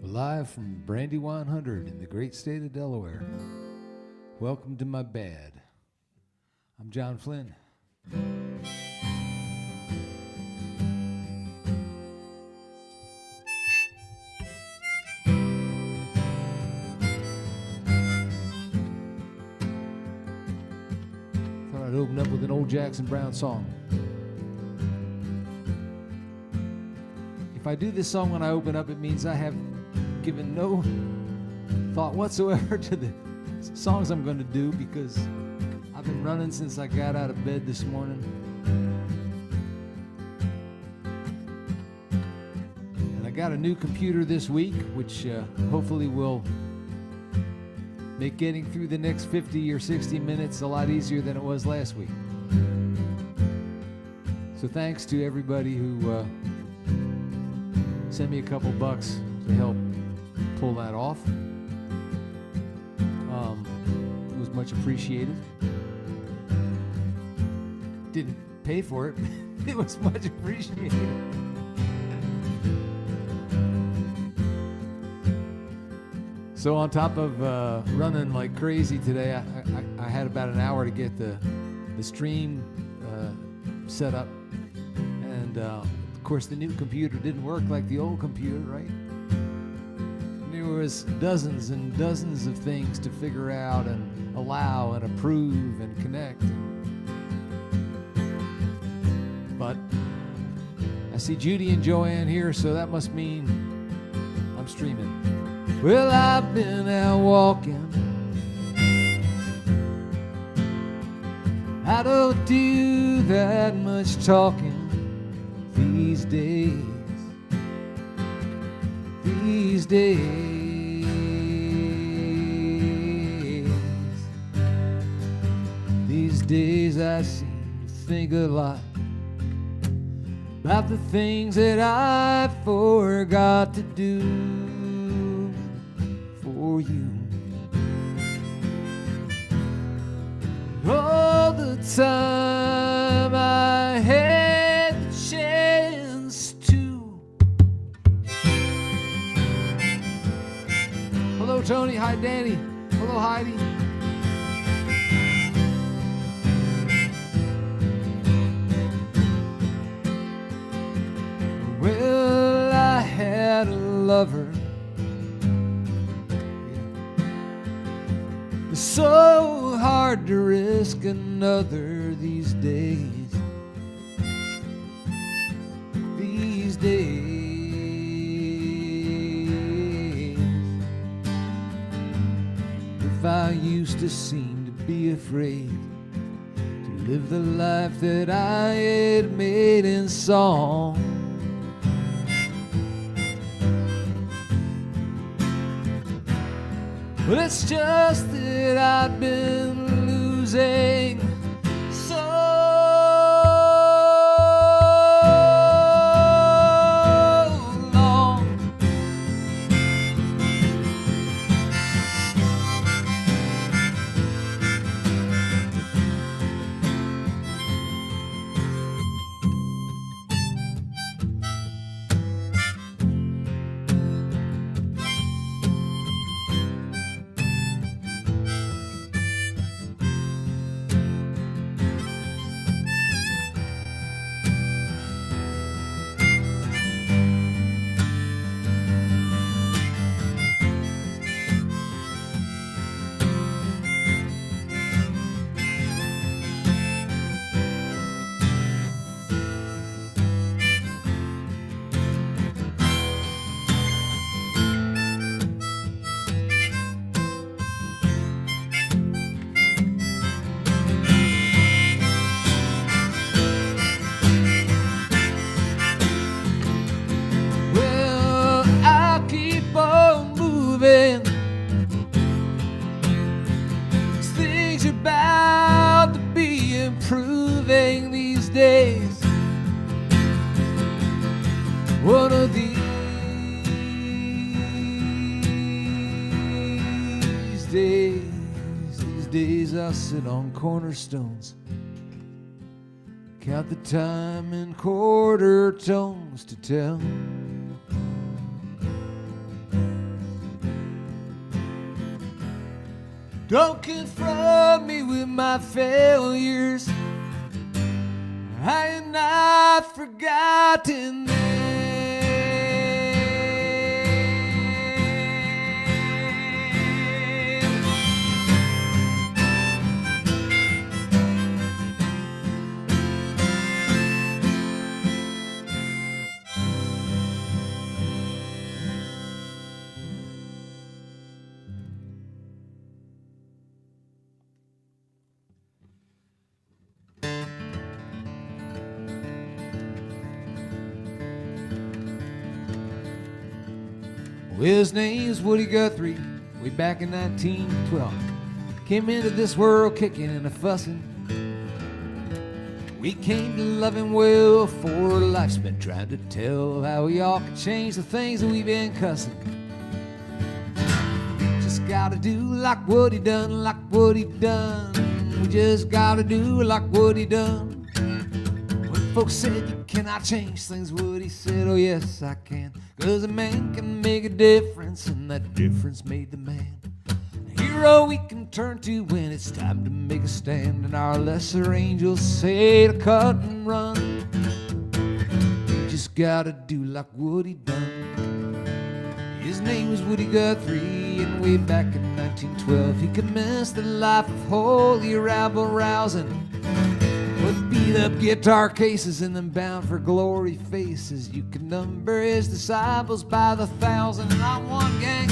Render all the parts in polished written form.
Live from Brandywine 100 in the great state of Delaware. Welcome to my B.A.D. I'm John Flynn. Thought I'd open up with an old Jackson Browne song. If I do this song when I open up, it means I have given no thought whatsoever to the songs I'm going to do, because I've been running since I got out of bed this morning. And I got a new computer this week, which hopefully will make getting through the next 50 or 60 minutes a lot easier than it was last week. So thanks to everybody who sent me a couple bucks to help pull that off. It was much appreciated. Didn't pay for it. It was much appreciated. So on top of running like crazy today, I had about an hour to get the stream set up, and of course the new computer didn't work like the old computer, right? There was dozens and dozens of things to figure out and allow and approve and connect. But I see Judy and Joanne here, so that must mean I'm streaming. Well, I've been out walking. I don't do that much talking these days. These days I seem to think a lot about the things that I forgot to do for you. All the time I had the chance to. Hello, Tony. Hi, Danny. Hello, Heidi. Well, I had a lover. It's so hard to risk another these days. These days. If I used to seem to be afraid to live the life that I had made in song, well, it's just that I've been losing so long. Things are bound to be improving these days. One of these days I'll sit on cornerstones, count the time in quarter tones to tell Don't confront me with my failures. I am not forgotten them. Well, his name's Woody Guthrie, way back in 1912. Came into this world kicking and a fussing. We came to love him well, for life's been trying to tell how we all can change the things that we've been cussing. Just gotta do like Woody done, like Woody done. We just gotta do like Woody done. When folks said you cannot change things, Woody said, oh yes I can. 'Cause a man can make a difference, and that difference made the man. A hero we can turn to when it's time to make a stand. And our lesser angels say to cut and run. You just gotta do like Woody done. His name was Woody Guthrie, and way back in 1912 he commenced the life of holy rabble rousing. With beat-up guitar cases and them bound for glory faces, you can number his disciples by the thousand. And I'm one gang,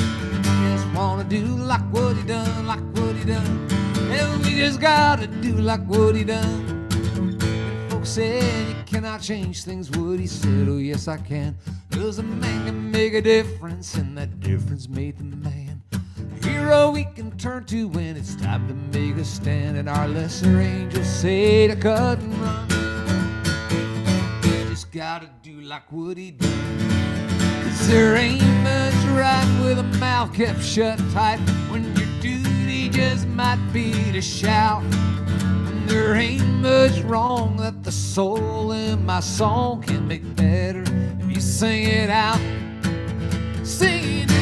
just wanna do like Woody done, like Woody done. And we just gotta do like Woody done. When folks said you cannot change things, Woody said, oh yes I can. 'Cause a man can make a difference, and that difference made the man. A hero we can turn to when it's time to make a stand. And our lesser angels say to cut and run. You just gotta do like Woody done. 'Cause there ain't much right with a mouth kept shut tight, when your duty just might be to shout. And there ain't much wrong that the soul in my song can make better if you sing it out. Sing it out.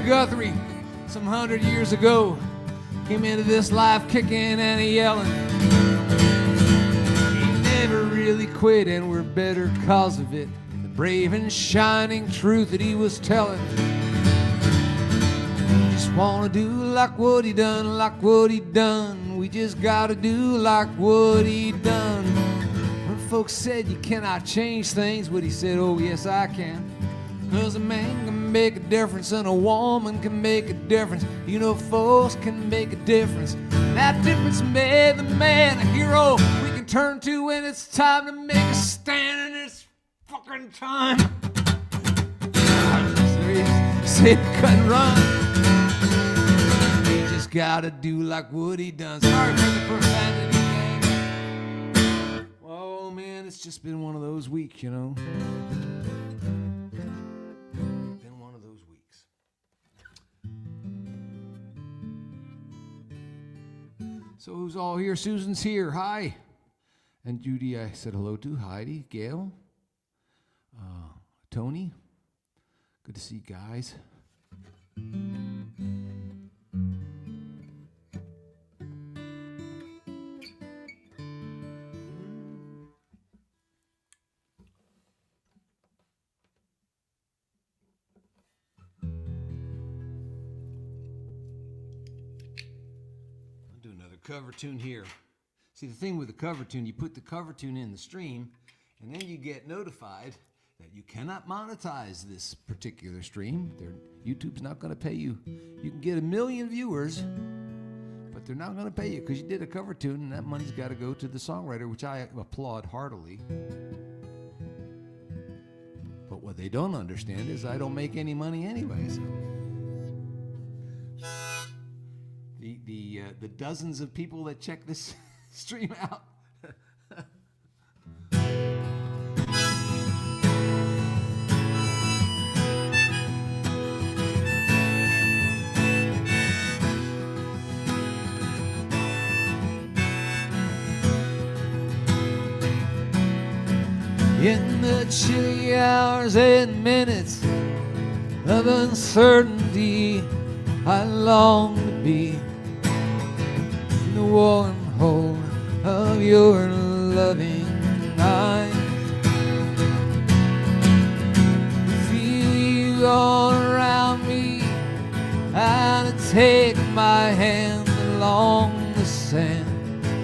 Guthrie, some 100 years ago, came into this life kicking and yelling. He never really quit, and we're better cause of it. The brave and shining truth that he was telling. Just wanna do like Woody done, like Woody done. We just gotta do like Woody done. When folks said you cannot change things, Woody said, oh yes I can. 'Cause a man can make a difference, and a woman can make a difference. You know, folks can make a difference. That difference made the man. A hero we can turn to when it's time to make a stand. And it's fucking time. Say cut and run. You just gotta do like Woody done. Sorry for the profanity, gang. Oh man, it's just been one of those weeks, you know. So who's all here? Susan's here. Hi. And Judy, I said hello to. Heidi, Gail, Tony. Good to see you guys. Cover tune here. See, the thing with the cover tune, you put the cover tune in the stream, and then you get notified that you cannot monetize this particular stream. YouTube's not going to pay you. You can get 1 million viewers, but they're not going to pay you because you did a cover tune, and that money's got to go to the songwriter, which I applaud heartily. But what they don't understand is I don't make any money anyway, so. The dozens of people that check this Stream out. In the chilly hours and minutes of uncertainty, I long to be in the warm hold of your loving eyes. Feel you all around me, and take my hand along the sand,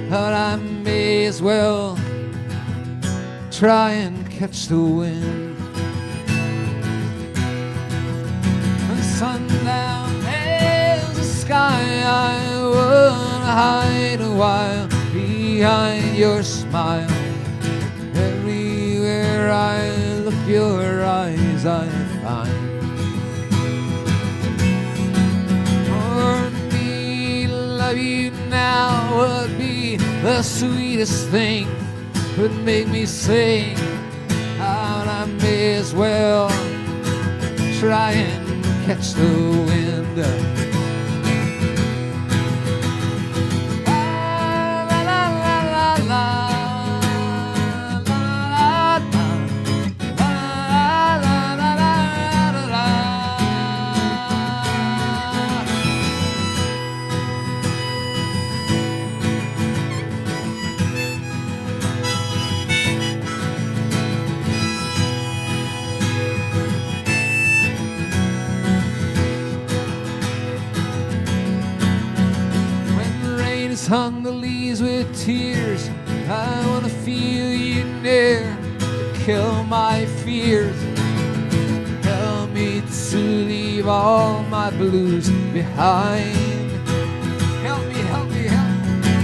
but I may as well try and catch the wind. When sundown hails the sky, I would hide a while behind your smile. Everywhere I look, your eyes I find. For me, to love you now would be the sweetest thing. Would make me sing out. I may as well try and catch the wind. Hung the leaves with tears, I want to feel you near to kill my fears. Help me to leave all my blues behind. Help me, help me, help me.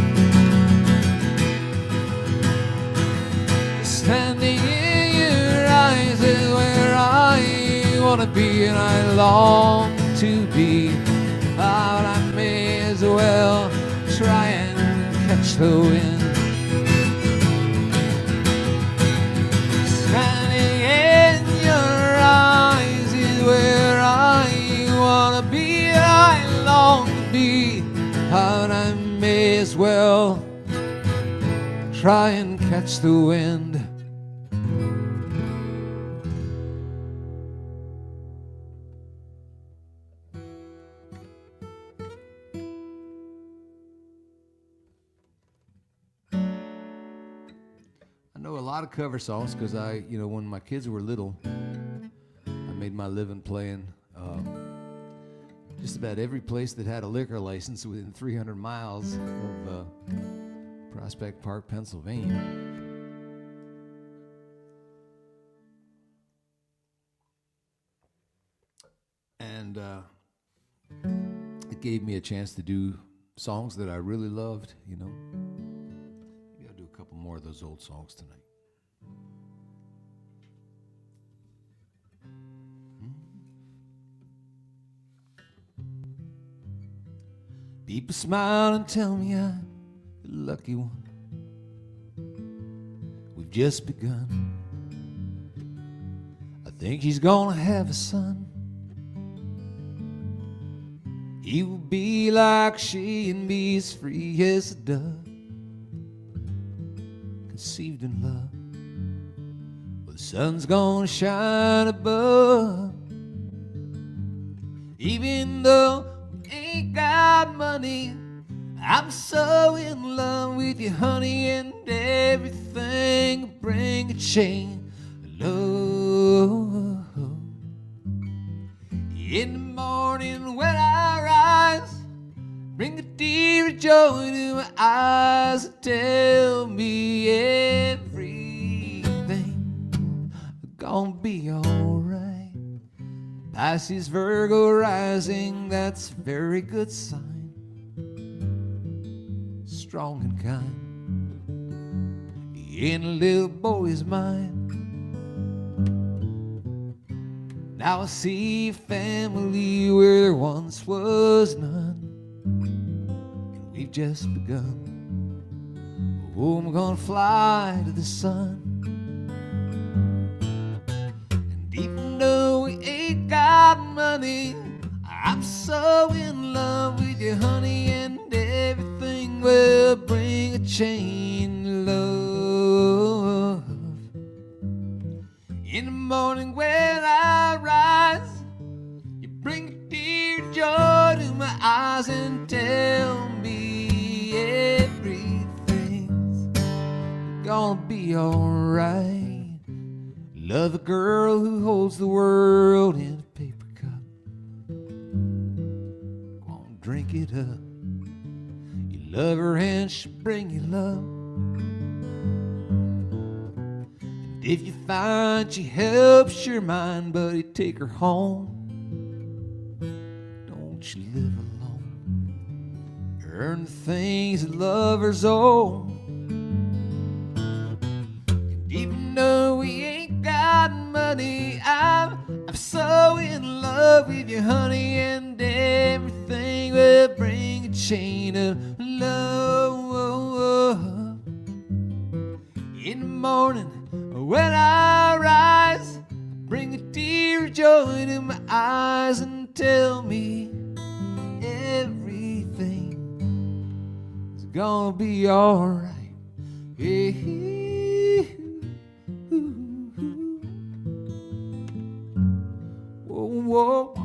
Standing in your eyes is where I want to be, and I long to be. But I may as well try and catch the wind. Standing in your eyes is where I wanna be, I long to be. But I may as well try and catch the wind. I know a lot of cover songs because when my kids were little, I made my living playing just about every place that had a liquor license within 300 miles of Prospect Park, Pennsylvania. And it gave me a chance to do songs that I really loved, Maybe I'll do a couple more of those old songs tonight. People smile and tell me I'm the lucky one. We've just begun. I think he's gonna have a son. He will be like she and be as free as a dove, conceived in love. Well, the sun's gonna shine above. Even though we ain't got money, I'm so in love with you, honey, and everything will bring a change of love. In the morning when I rise, bring a tear of joy to my eyes and tell me everything gonna be alright. Pisces, Virgo rising, that's a very good sign. Strong and kind in a little boy's mind. Now I see a family where there once was none, and we've just begun. Oh, I'm gonna fly to the sun. And even though we ain't got money, I'm so in love with you, honey, and everything will bring a chain of love. In the morning when I rise, you bring a tear of joy to my eyes and tell me everything's gonna be alright. Love a girl who holds the world in a paper cup. Gonna drink it up. You love her and she'll bring you love. And if you find she helps your mind, buddy, take her home. Don't you live alone. Earn the things that lovers owe. And even though we ain't got money, I'm so in love with you, honey, and everything will bring a chain of love. In the morning when I rise, bring a tear of joy to my eyes and tell me everything is gonna be alright. Hey, whoa, whoa.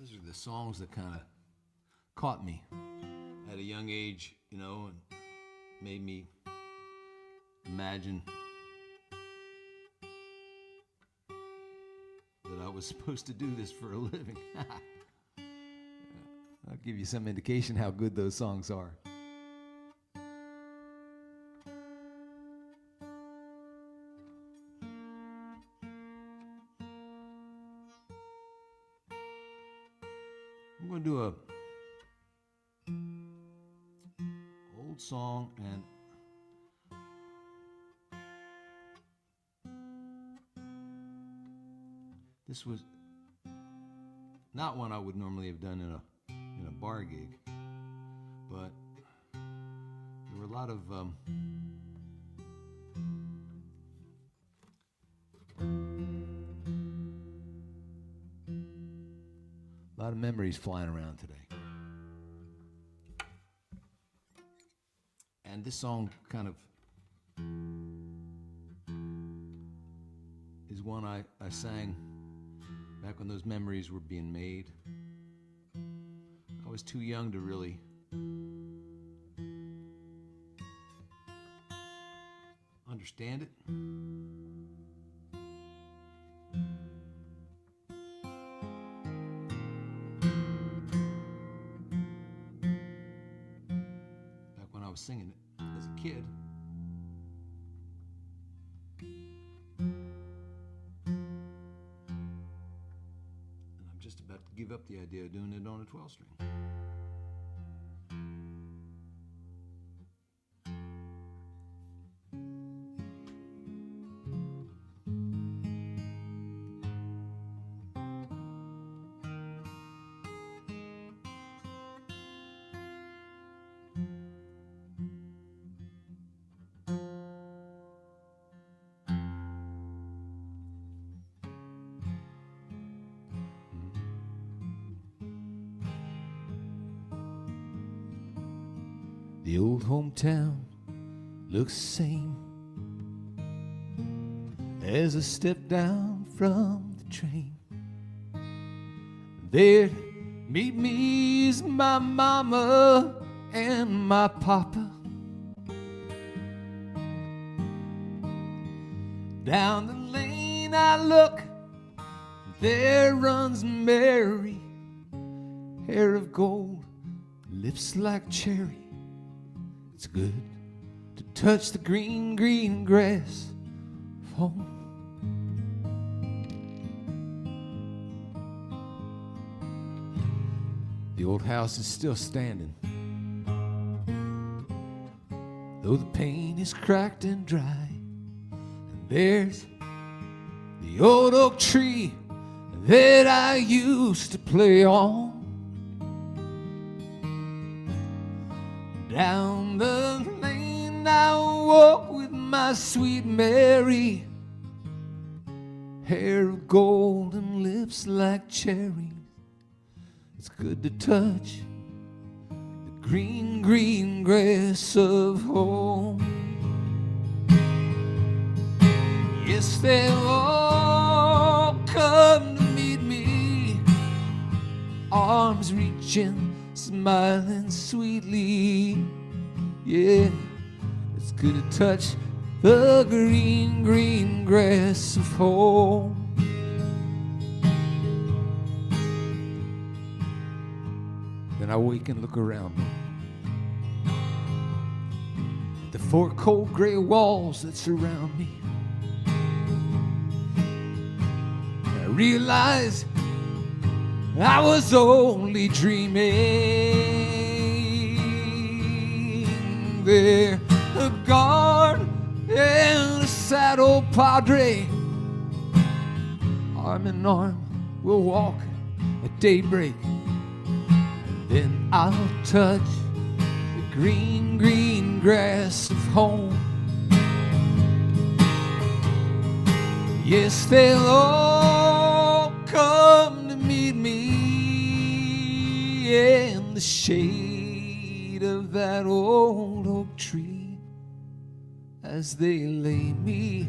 Those are the songs that kind of caught me at a young age, you know, and made me imagine that I was supposed to do this for a living. I'll give you some indication how good those songs are. I'm going to do a old song, and this was not one I would normally have done in a bar gig, but there were a lot of memories flying around today. And this song kind of is one I sang back when those memories were being made. I was too young to really understand it. Back when I was singing it as a kid. And I'm just about to give up the idea of doing it on a 12-string. The old hometown looks the same as I step down from the train. There to meet me is my mama and my papa. Down the lane I look, there runs Mary, hair of gold, lips like cherry. It's good to touch the green, green grass of home. The old house is still standing, though the paint is cracked and dry. And there's the old oak tree that I used to play on. Down the lane I walk with my sweet Mary, hair of gold and lips like cherries. It's good to touch the green, green grass of home. Yes, they'll all come to meet me, arms reaching, smiling sweetly. Yeah, it's good to touch the green, green grass of home. Then I wake and look around me at the four cold gray walls that surround me. And I realize I was only dreaming. There, a guard and a sad old padre, arm in arm, we'll walk at daybreak. Then I'll touch the green, green grass of home. Yes, they'll all come to meet me in the shade of that old oak tree, as they lay me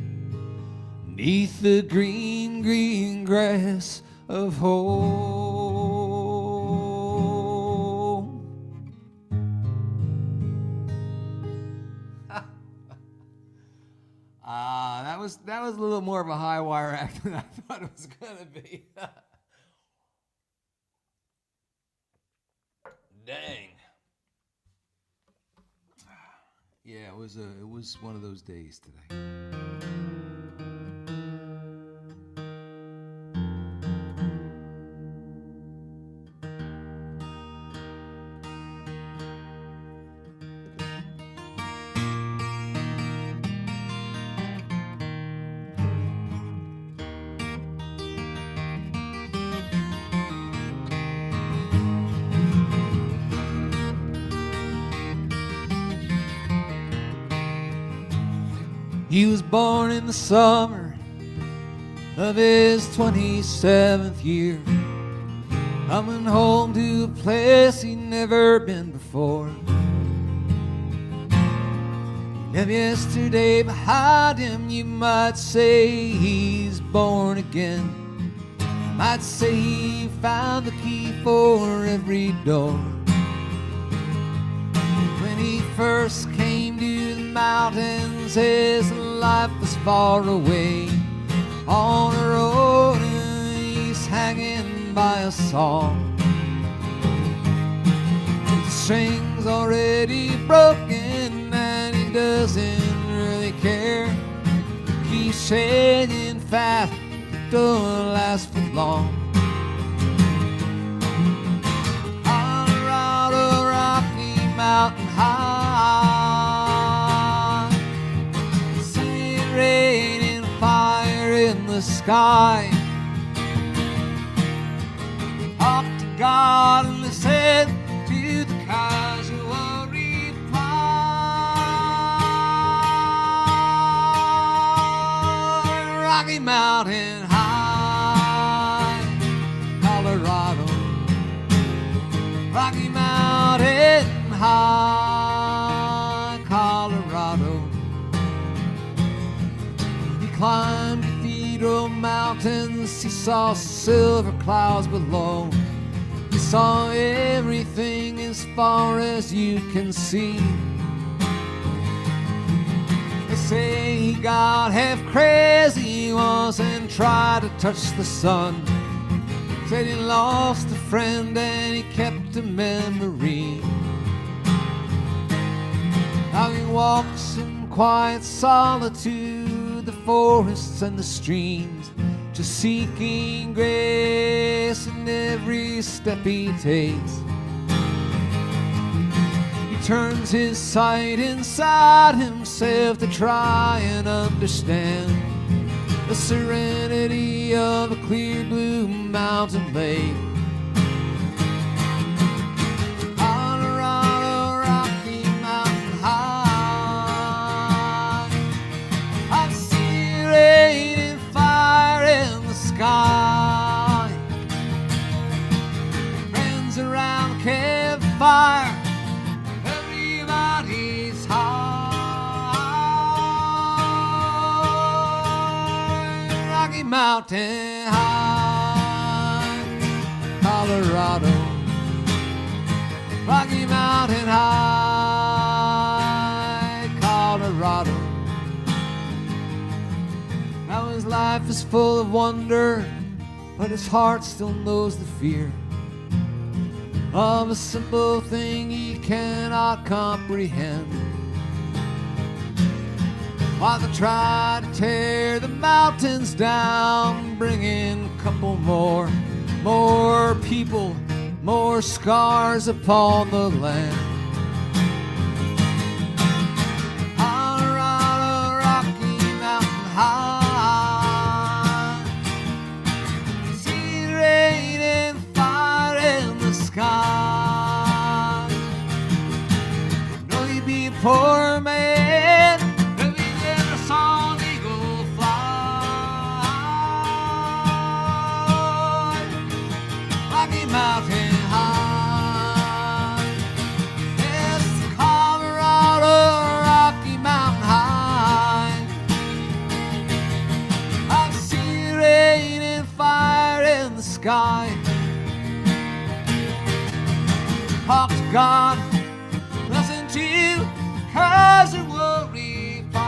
neath the green, green grass of home. That was a little more of a high wire act than I thought it was gonna be. Dang. Yeah, it was one of those days today. He was born in the summer of his 27th year, coming home to a place he'd never been before. He left yesterday behind him, you might say he's born again. You might say he found the key for every door. When he first came to the mountains, his life was far away, on a road and he's hanging by a song. The string's already broken and he doesn't really care. He's shedding fat that don't last for long. Colorado, Rocky Mountain High, rain and fire in the sky. Talk to God and listen to the casual reply. Rocky Mountain High, Colorado. Rocky Mountain High, Colorado. Climbed cathedral mountains, he saw silver clouds below. He saw everything as far as you can see. They say he got half crazy once and tried to touch the sun. Said he lost a friend and he kept a memory. Now he walks in quiet solitude, the forests and the streams, just seeking grace in every step he takes. turns his sight inside himself to try and understand the serenity of a clear blue mountain lake. Colorado, Rocky Mountain High. I see rain and fire in the sky. Friends around the campfire. Everybody's high. Rocky Mountain High, Colorado. Rocky Mountain High, Colorado. Now his life is full of wonder, but his heart still knows the fear of a simple thing he cannot comprehend. While they try to tear the mountains down, bring in a couple more people, more scars upon the land. Colorado, Rocky Mountain High. See rain and fire in the sky. Know you'd be a poor man if you never saw an eagle fly. Rocky Mountain High. Yes, Colorado, Rocky Mountain High. I see rain and fire in the sky. Talk to God, listen to you, 'cause it will refine.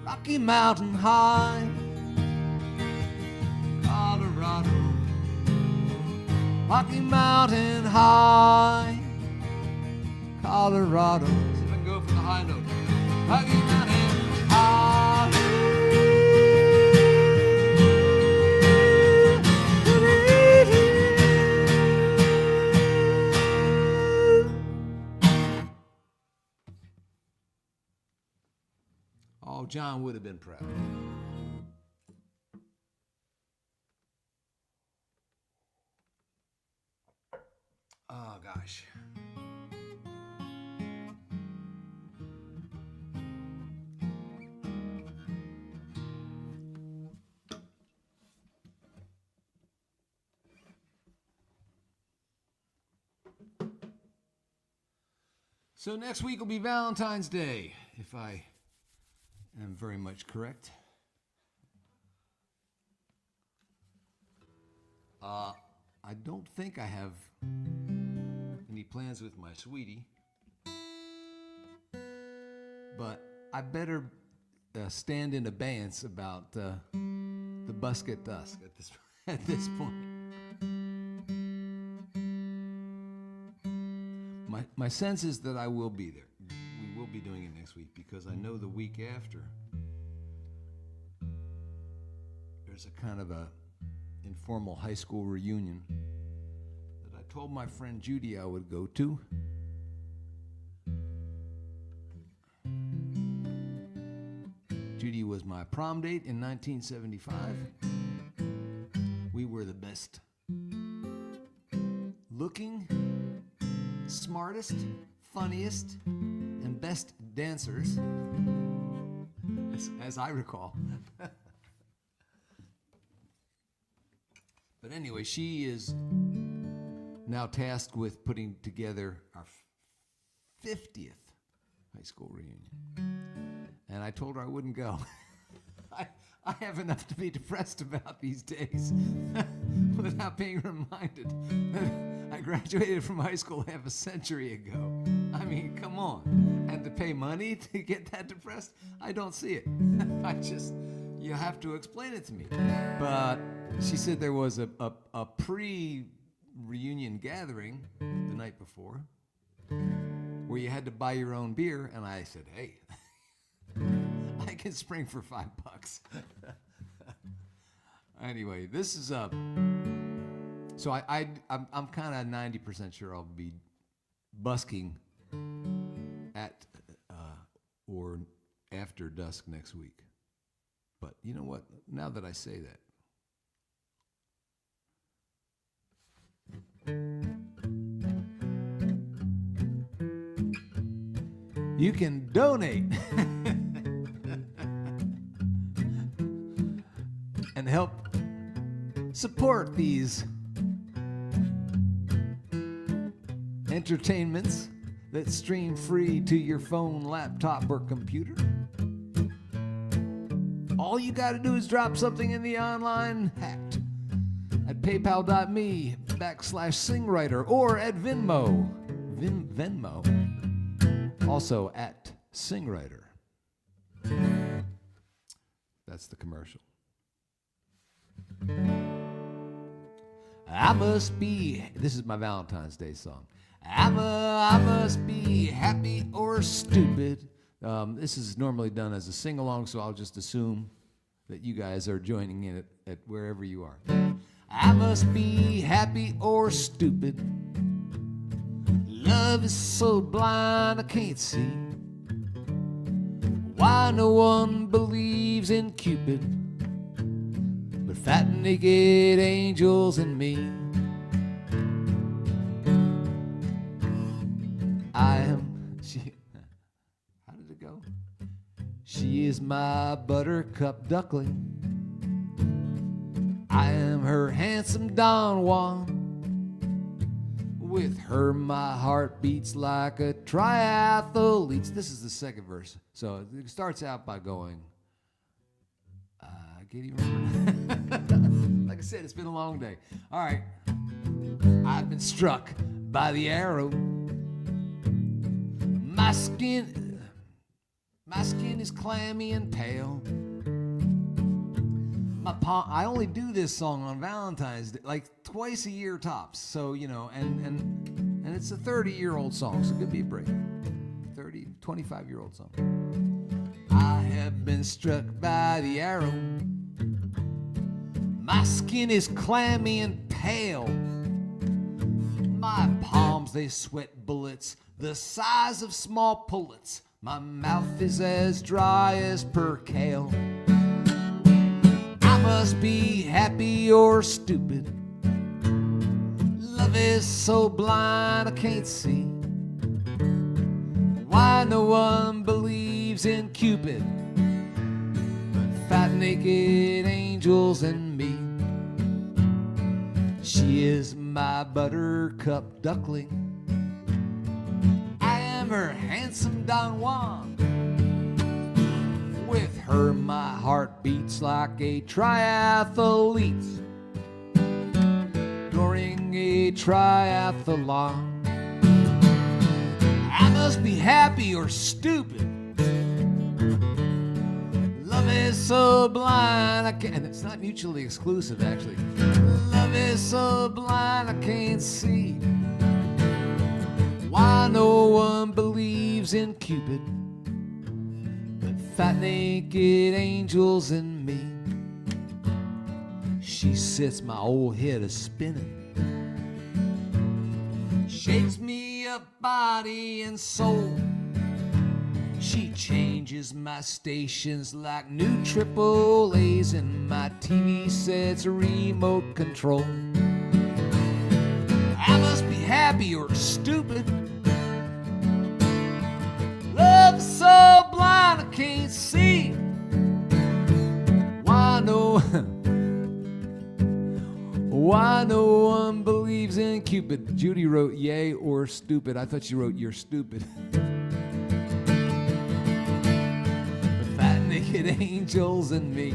Rocky Mountain High, Colorado. Rocky Mountain High, Colorado. See if I can go for the high note. Rocky Mountain High. Oh, John would have been proud. Oh, gosh. So next week will be Valentine's Day, if I am very much correct. I don't think I have any plans with my sweetie, but I better stand in abeyance about the Busk at Dusk at this point. My sense is that I will be there. We will be doing it next week because I know the week after there's a kind of a informal high school reunion that I told my friend Judy I would go to. Judy was my prom date in 1975. We were the best looking, smartest, funniest, and best dancers, as I recall. But anyway, she is now tasked with putting together our 50th high school reunion. And I told her I wouldn't go. I have enough to be depressed about these days without being reminded that I graduated from high school half a century ago. I mean, come on. And to pay money to get that depressed? I don't see it. You have to explain it to me. But she said there was a pre-reunion gathering the night before where you had to buy your own beer, and I said, hey, I can spring for $5. Anyway, this is so So I'm kind of 90% sure I'll be busking at or after dusk next week. But you know what? Now that I say that, you can donate and help support these entertainments that stream free to your phone, laptop, or computer. All you got to do is drop something in the online hat at paypal.me/singwriter or at Venmo. Venmo. Also at Singwriter. That's the commercial. I must be, this is my Valentine's Day song. I must be happy or stupid. This is normally done as a sing-along, so I'll just assume that you guys are joining in at wherever you are. I must be happy or stupid. Love is so blind I can't see why no one believes in Cupid but fat naked angels and me. I am how did it go? She is my buttercup duckling. I am her handsome Don Juan. With her, my heart beats like a triathlete. This is the second verse. So it starts out by going, I can't even remember. Like I said, it's been a long day. All right. I've been struck by the arrow. My skin is clammy and pale. I only do this song on Valentine's Day, like twice a year tops. So, you know, and it's a 30-year-old song, so give me a break. 25-year-old song. I have been struck by the arrow. My skin is clammy and pale. My palms, they sweat bullets the size of small pullets. My mouth is as dry as percale. I must be happy or stupid. Love is so blind I can't see why no one believes in Cupid but fat naked angels and me. She is my buttercup duckling. I am her handsome Don Juan. With her, my heart beats like a triathlete during a triathlon. I must be happy or stupid. Love is so blind I can't, and it's not mutually exclusive actually. Love is so blind I can't see why no one believes in Cupid but fat naked angels and me. She sets my old head a spinning, shakes me up body and soul. She changes my stations like new triple A's, and my TV set's remote control. I must be happy or stupid. Love is so blind I can't see why no one believes in Cupid. Judy wrote yay or stupid. I thought she wrote you're stupid. The fat naked angels and me.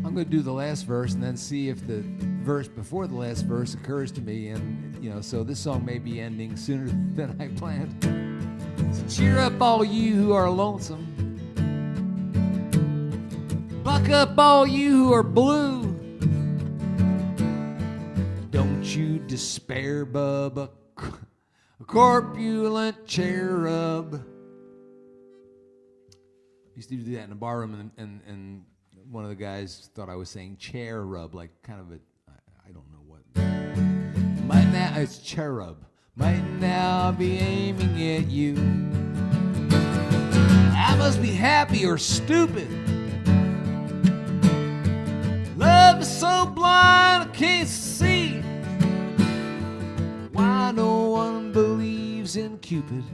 I'm going to do the last verse and then see if the verse before the last verse occurs to me, and you know, so this song may be ending sooner than I planned. So cheer up all you who are lonesome. Buck up all you who are blue. Don't you despair, bub, a corpulent cherub. Used to do that in a barroom, and one of the guys thought I was saying chair rub, like kind of a, I don't know what. Might now, it's cherub. Might now be aiming at you. I must be happy or stupid. Love is so blind I can't see why no one believes in Cupid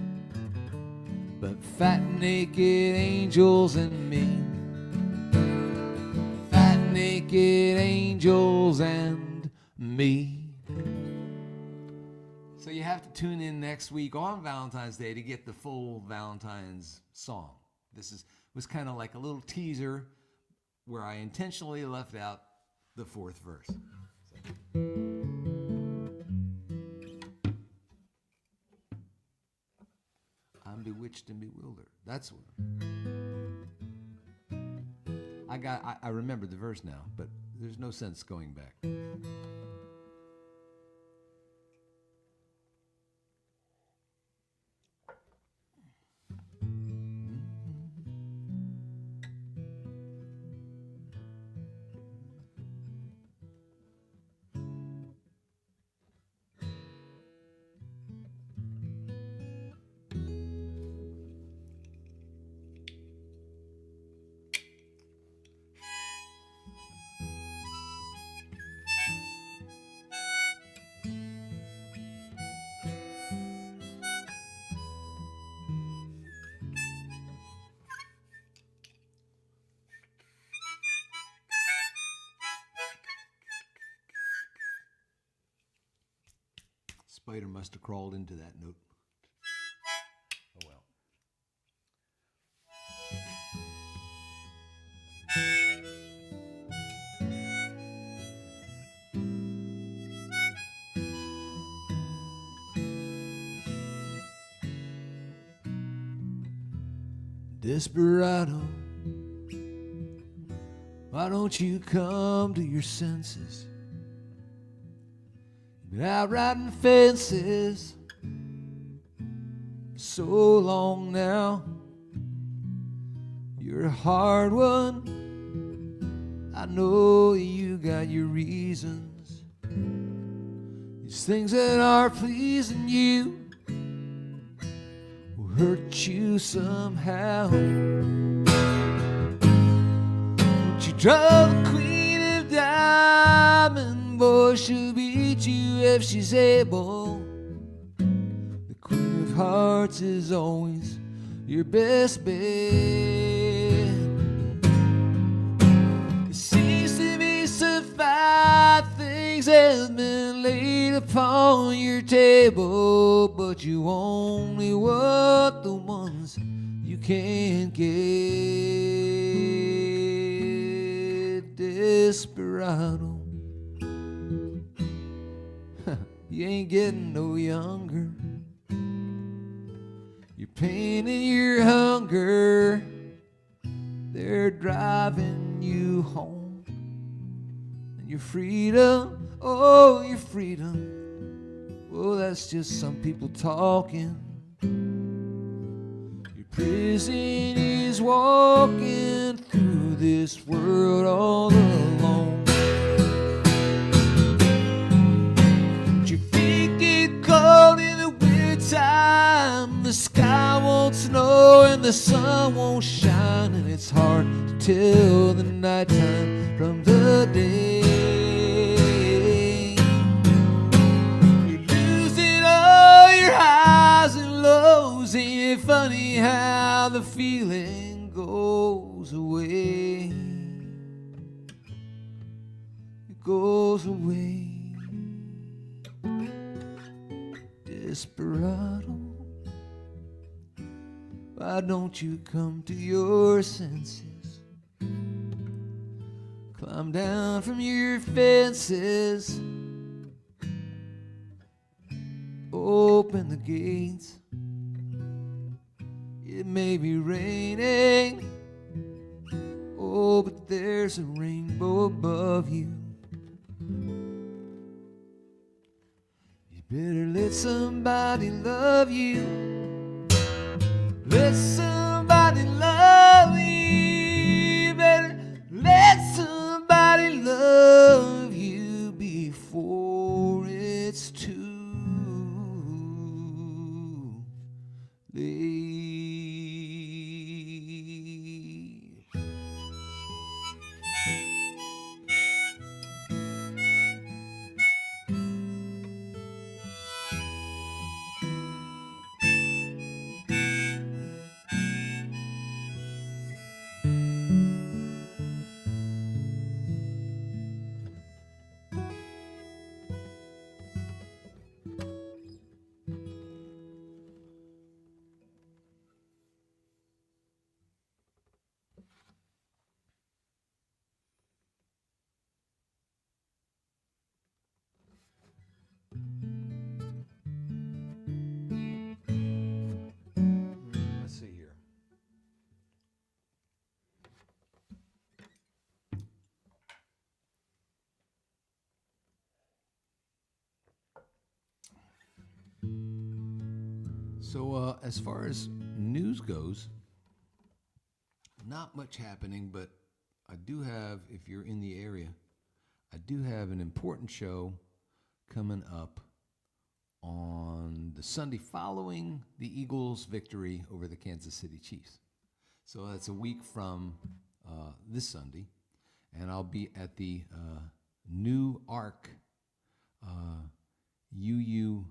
but fat naked angels and me. Fat naked angels and me. So you have to tune in next week on Valentine's Day to get the full Valentine's song. This was kind of like a little teaser where I intentionally left out the fourth verse. I'm bewitched and bewildered. That's what I remember the verse now, but there's no sense going back. Spider must have crawled into that note. Oh well. Desperado, why don't you come to your senses? Been out riding fences so long now. You're a hard one. I know you got your reasons. These things that are pleasing you will hurt you somehow. Don't you draw the queen of diamonds? Boy, she'll beat you if she's able. The queen of hearts is always your best bet. It seems to me some fine things have been laid upon your table, but you only want the ones you can't get. Desperado, you ain't getting no younger. Your pain and your hunger, they're driving you home. And your freedom, oh, your freedom, well, that's just some people talking. Your prison is walking through this world all alone. Time the sky won't snow and the sun won't shine, and it's hard to tell the nighttime from the day. You're losing all your highs and lows. Ain't it funny how the feeling goes away? It goes away. Desperado, why don't you come to your senses? Climb down from your fences, open the gates. It may be raining, oh, but there's a rainbow above you. You better let somebody love you. Let somebody love you. Better let somebody love you before it's too late. Let's see here. So as far as news goes, not much happening, but I do have, if you're in the area, I do have an important show coming up on the Sunday following the Eagles' victory over the Kansas City Chiefs. So that's a week from this Sunday, and I'll be at the New Ark UU,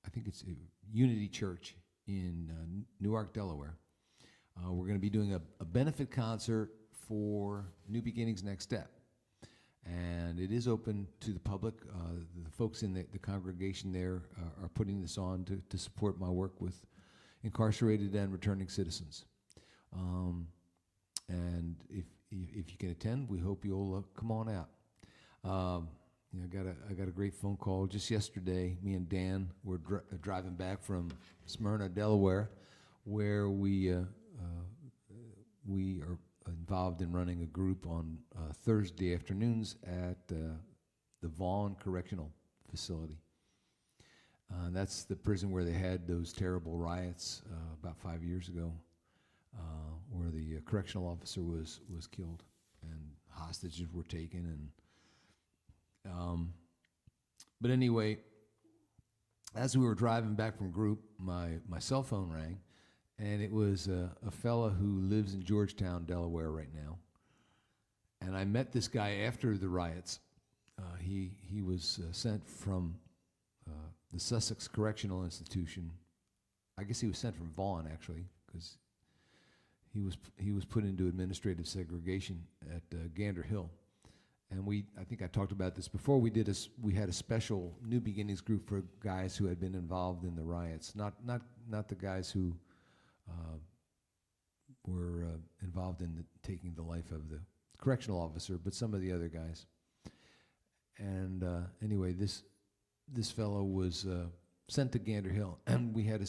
I think it's Unity Church in Newark, Delaware. We're going to be doing a benefit concert for New Beginnings Next Step. And it is open to the public. The folks in the congregation there are putting this on to support my work with incarcerated and returning citizens. And if you can attend, we hope you'll come on out. I got a great phone call just yesterday. Me and Dan were driving back from Smyrna, Delaware, where we are involved in running a group on Thursday afternoons at the Vaughn Correctional Facility. That's the prison where they had those terrible riots about 5 years ago, where the correctional officer was killed and hostages were taken. But anyway, as we were driving back from group, my cell phone rang. And it was a fella who lives in Georgetown, Delaware right now. And I met this guy after the riots. He was sent from the Sussex Correctional Institution. I guess he was sent from Vaughan, actually, because he was put into administrative segregation at Gander Hill. And I think I talked about this before. We had a special New Beginnings group for guys who had been involved in the riots, not the guys who were involved in taking the life of the correctional officer, but some of the other guys. And anyway, this fellow was sent to Gander Hill, and we had a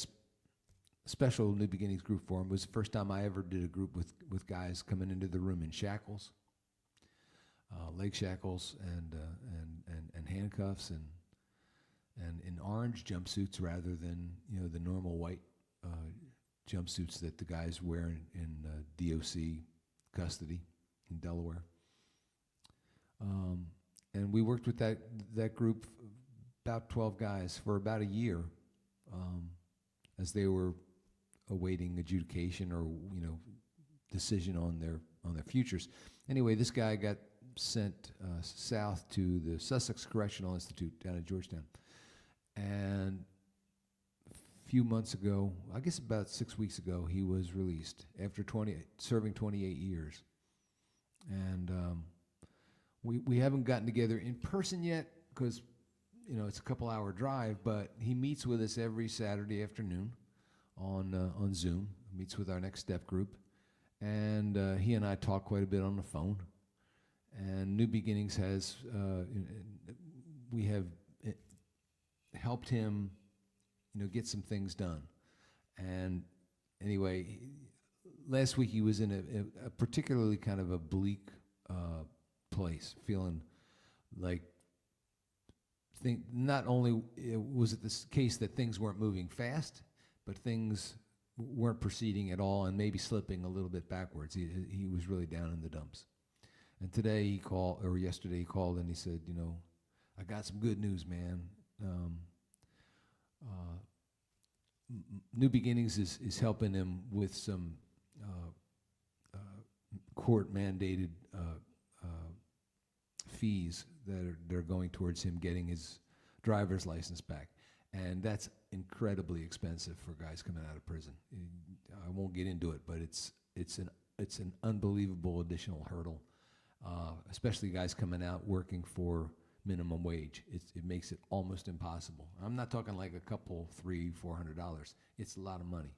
special New Beginnings group for him. It was the first time I ever did a group with guys coming into the room in shackles, leg shackles, and handcuffs, and in orange jumpsuits rather than the normal white jumpsuits that the guys wear in DOC custody in Delaware. And we worked with that group, about 12 guys, for about a year, as they were awaiting adjudication or decision on their futures. Anyway, this guy got sent south to the Sussex Correctional Institute down in Georgetown, and few months ago, I guess about 6 weeks ago, he was released after serving 28 years. And we haven't gotten together in person yet because it's a couple-hour drive, but he meets with us every Saturday afternoon on Zoom, meets with our Next Step group, and he and I talk quite a bit on the phone. And New Beginnings we have helped him get some things done. And anyway, last week he was in a particularly kind of a bleak place, feeling like not only was it this case that things weren't moving fast, but things weren't proceeding at all and maybe slipping a little bit backwards. He was really down in the dumps. And today he called, or yesterday he called and he said, you know, I got some good news, man. New Beginnings is helping him with some court-mandated fees that are going towards him getting his driver's license back. And that's incredibly expensive for guys coming out of prison. I won't get into it, but it's an unbelievable additional hurdle, especially guys coming out working for minimum wage. It makes it almost impossible. I'm not talking like a couple, $300-400. It's a lot of money.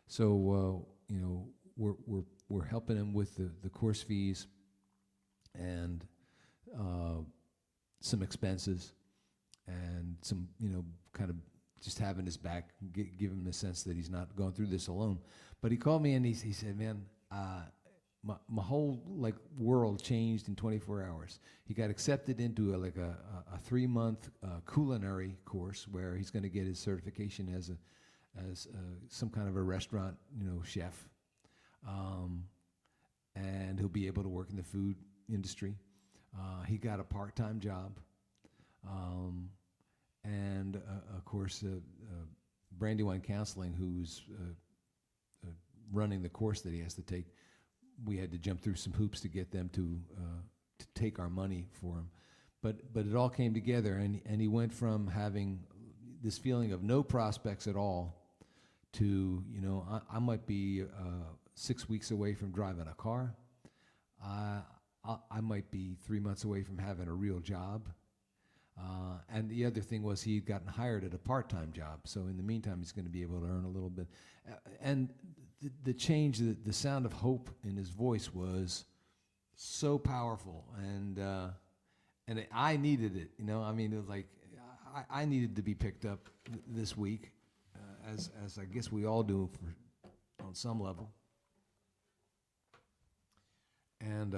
So you know, we're helping him with the course fees and some expenses and some, you know, kind of just having his back, give him the sense that he's not going through this alone. But he called me and he said, man, my whole like world changed in 24 hours. He got accepted into a 3-month culinary course where he's going to get his certification as some kind of a restaurant, you know, chef, and he'll be able to work in the food industry. He got a part-time job, and of course, Brandywine Counseling, who's running the course that he has to take. We had to jump through some hoops to get them to take our money for him, but it all came together, and he went from having this feeling of no prospects at all to, you know, I might be 6 weeks away from driving a car. I might be 3 months away from having a real job. And the other thing was he had gotten hired at a part-time job. So in the meantime, he's going to be able to earn a little bit. And the change, the sound of hope in his voice was so powerful. And I needed it, you know. I mean, it was like I needed to be picked up this week, as I guess we all do on some level. And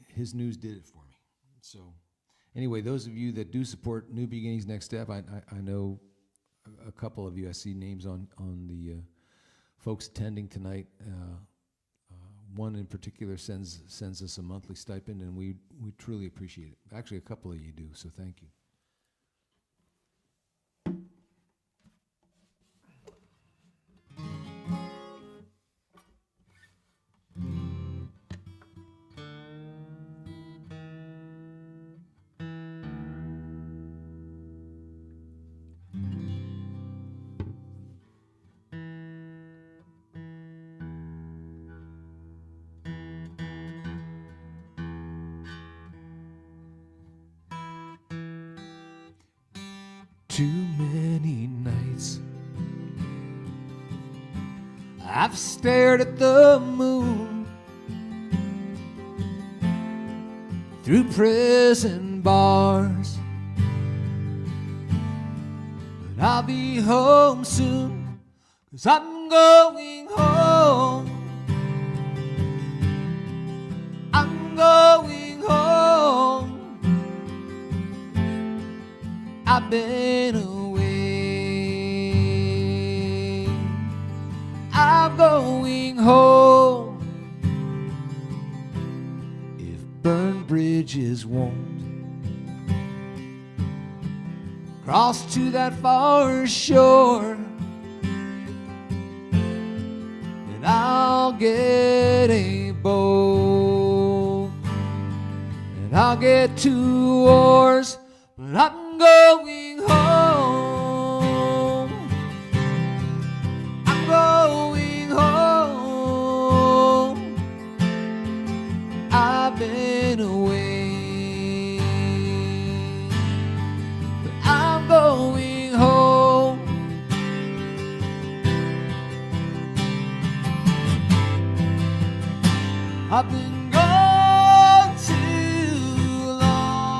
his news did it for me. So anyway, those of you that do support New Beginnings Next Step, I know a couple of you. I see names on the folks attending tonight. One in particular sends us a monthly stipend, and we truly appreciate it. Actually, a couple of you do, so thank you. Too many nights I've stared at the moon through prison bars, but I'll be home soon, 'cause I'm going home. I'm going home. I've been away. I'm going home. If burned bridges won't cross to that far shore, then I'll get a boat and I'll get 2 oars. But I'm going home. I'm going home. I've been away, but I'm going home. I've been gone too long.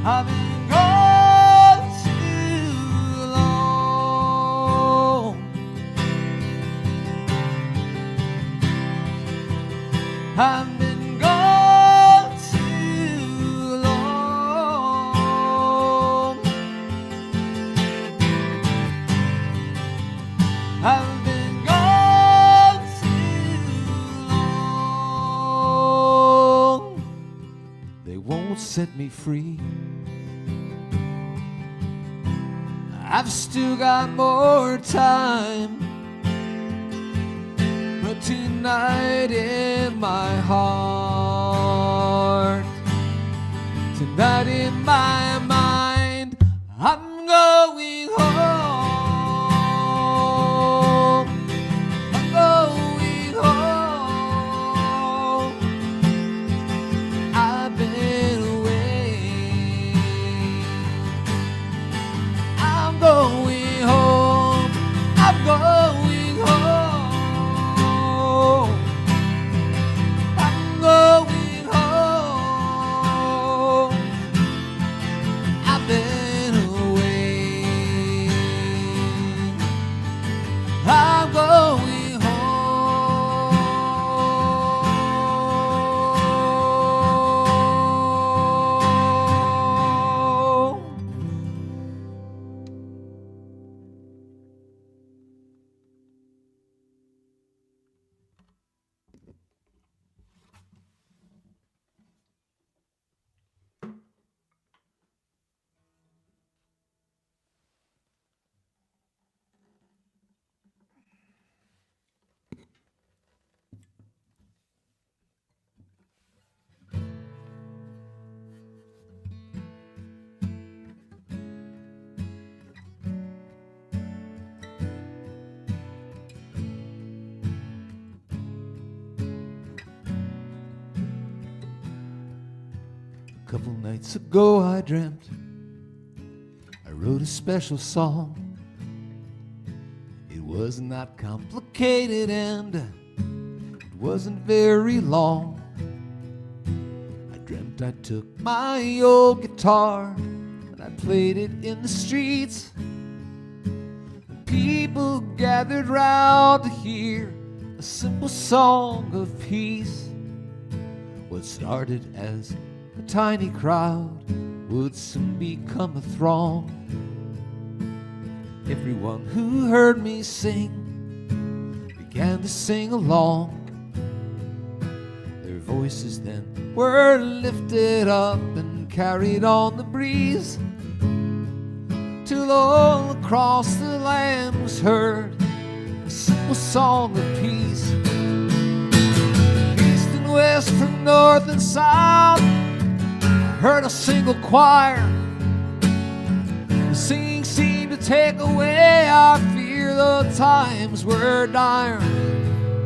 I've been gone too long. set me free. I've still got more time, but tonight in my heart, tonight in my mind, I'm going home. I'm going home. I've been away. I'm going home. I'm going home. I'm going home. I've been away. I'm going home. A couple nights ago I dreamt I wrote a special song. It was not complicated and it wasn't very long. I dreamt I took my old guitar and I played it in the streets. And people gathered round to hear a simple song of peace. What started as a tiny crowd would soon become a throng. Everyone who heard me sing began to sing along. Their voices then were lifted up and carried on the breeze, till all across the land was heard a simple song of peace. East and west, from north and south, I heard a single choir. The singing seemed to take away our fear, though times were dire.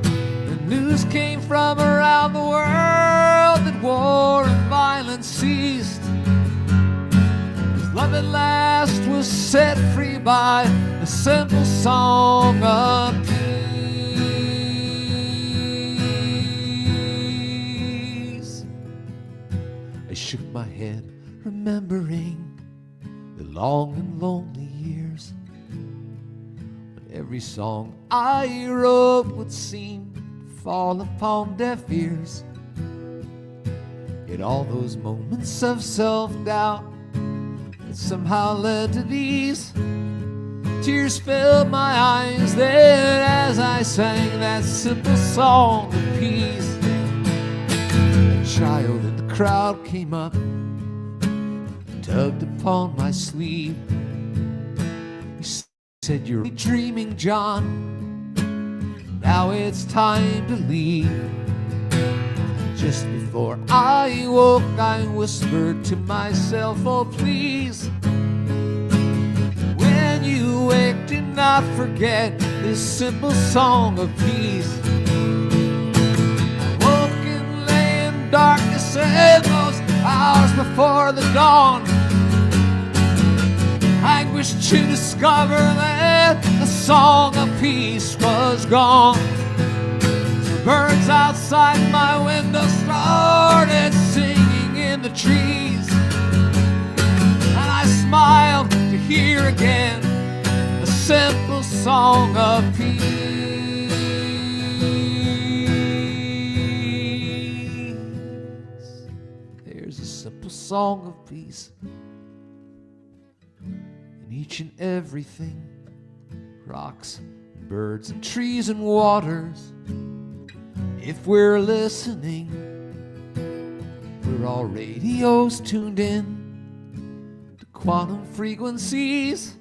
The news came from around the world that war and violence ceased, as love at last was set free by a simple song of peace. I shook my head, remembering the long and lonely years when every song I wrote would seem to fall upon deaf ears. Yet all those moments of self-doubt that somehow led to these, tears filled my eyes then as I sang that simple song of peace. A child in the crowd came up, tugged upon my sleeve. He said, "You're dreaming, John. Now it's time to leave." Just before I woke, I whispered to myself, "Oh, please, when you wake, do not forget this simple song of peace." I woke and lay in darkness in those hours before the dawn. Anguish to discover that the song of peace was gone. The birds outside my window started singing in the trees, and I smiled to hear again a simple song of peace. There's a simple song of peace in each and everything, rocks and birds and trees and waters. If we're listening, we're all radios tuned in to quantum frequencies.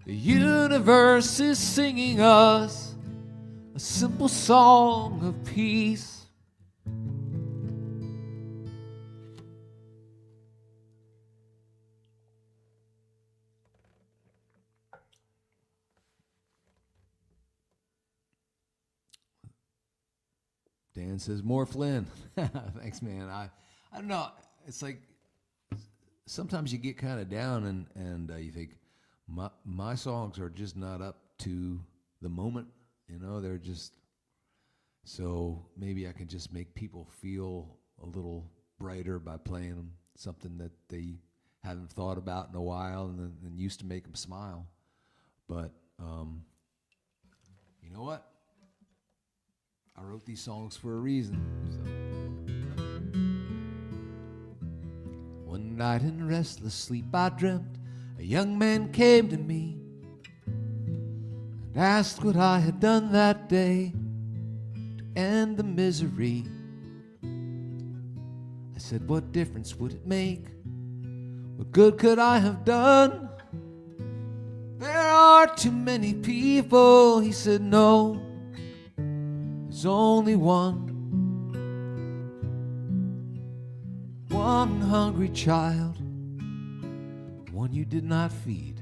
The universe is singing us a simple song of peace. Dan says, more Flynn. Thanks, man. I don't know. It's like sometimes you get kind of down and you think, my songs are just not up to the moment. You know, they're just, so maybe I can just make people feel a little brighter by playing them something that they haven't thought about in a while and used to make them smile. But you know what? I wrote these songs for a reason. So. One night in restless sleep I dreamt a young man came to me and asked what I had done that day to end the misery. I said, what difference would it make? What good could I have done? There are too many people. He said, no, there's only one hungry child, one you did not feed,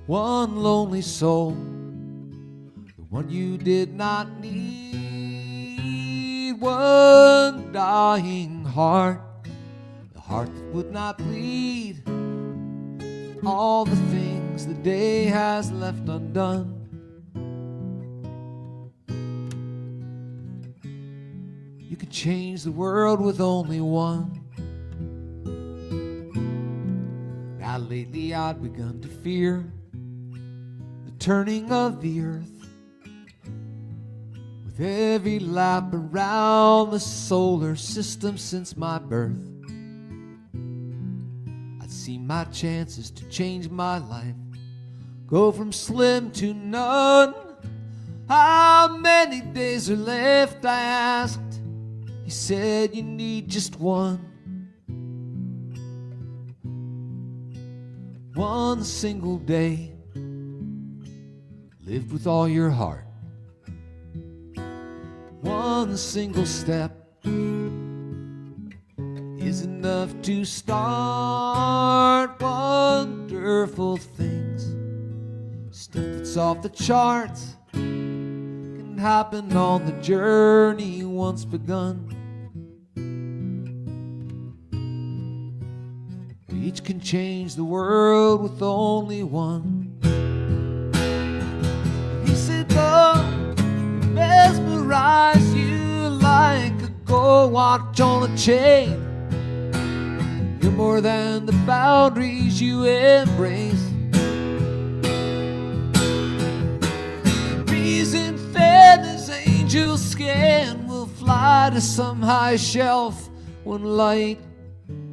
one lonely soul, the one you did not need, one dying heart, the heart that would not bleed, all the things the day has left undone. You can change the world with only one. Now lately I'd begun to fear the turning of the earth. With every lap around the solar system since my birth, I'd see my chances to change my life go from slim to none. How many days are left, I asked. He said, you need just one. One single day lived with all your heart. One single step is enough to start wonderful things. Stuff that's off the charts can happen on the journey once begun. We each can change the world with only one. He said, don't mesmerize you like a gold watch on a chain. You're more than the boundaries you embrace. Reason fed as angel skin will fly to some high shelf when light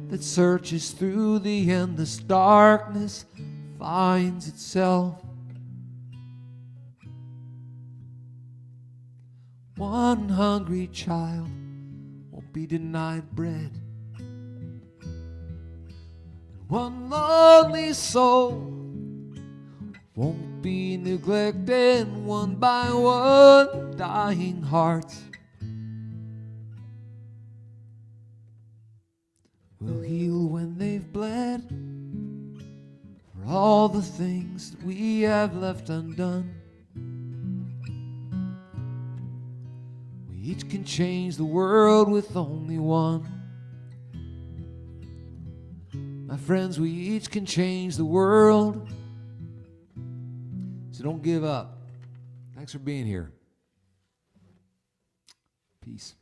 that searches through the endless darkness finds itself. One hungry child won't be denied bread, and one lonely soul won't be neglected. One by one dying hearts will heal when they've bled for all the things that we have left undone. We each can change the world with only one. My friends, we each can change the world. So don't give up. Thanks for being here. Peace.